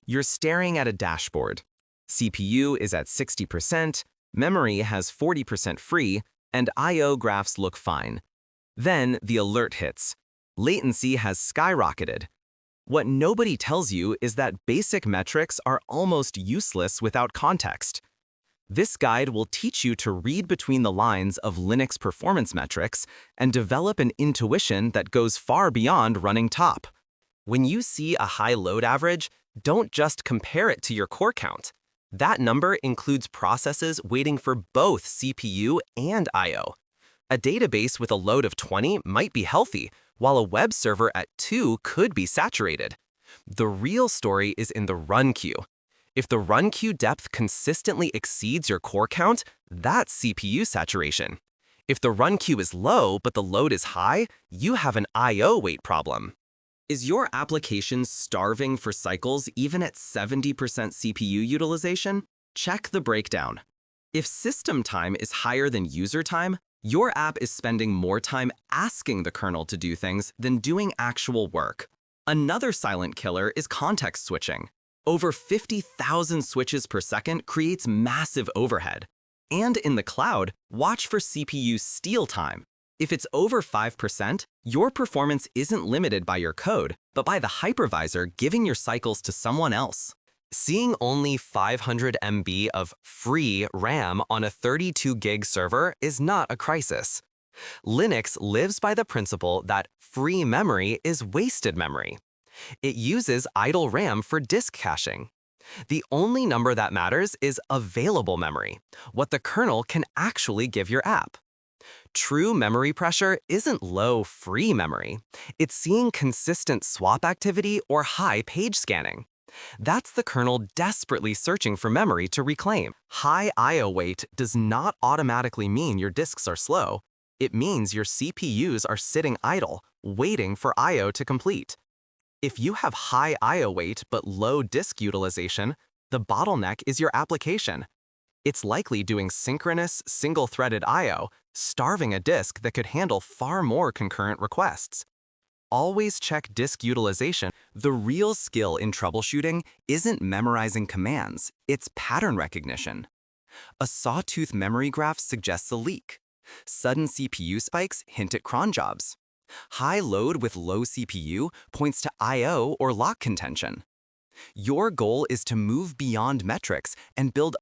You're staring at a dashboard. CPU is at 60%, memory has 40% free, and I/O graphs look fine. Then the alert hits. Latency has skyrocketed. What nobody tells you is that basic metrics are almost useless without context. This guide will teach you to read between the lines of Linux performance metrics and develop an intuition that goes far beyond running top. When you see a high load average, don't just compare it to your core count. That number includes processes waiting for both CPU and I/O. A database with a load of 20 might be healthy, while a web server at 2 could be saturated. The real story is in the run queue. If the run queue depth consistently exceeds your core count, that's CPU saturation. If the run queue is low but the load is high, you have an I/O wait problem. Is your application starving for cycles even at 70% CPU utilization? Check the breakdown. If system time is higher than user time, your app is spending more time asking the kernel to do things than doing actual work. Another silent killer is context switching. Over 50,000 switches per second creates massive overhead. And in the cloud, watch for CPU steal time. If it's over 5%, your performance isn't limited by your code, but by the hypervisor giving your cycles to someone else. Seeing only 500 MB of free RAM on a 32 gig server is not a crisis. Linux lives by the principle that free memory is wasted memory. It uses idle RAM for disk caching. The only number that matters is available memory, what the kernel can actually give your app. True memory pressure isn't low free memory. It's seeing consistent swap activity or high page scanning. That's the kernel desperately searching for memory to reclaim. High I/O weight does not automatically mean your disks are slow. It means your CPUs are sitting idle, waiting for I/O to complete. If you have high I/O weight but low disk utilization, the bottleneck is your application. It's likely doing synchronous, single-threaded I/O, starving a disk that could handle far more concurrent requests. Always check disk utilization. The real skill in troubleshooting isn't memorizing commands, it's pattern recognition. A sawtooth memory graph suggests a leak. Sudden CPU spikes hint at cron jobs. High load with low CPU points to I/O or lock contention. Your goal is to move beyond metrics and build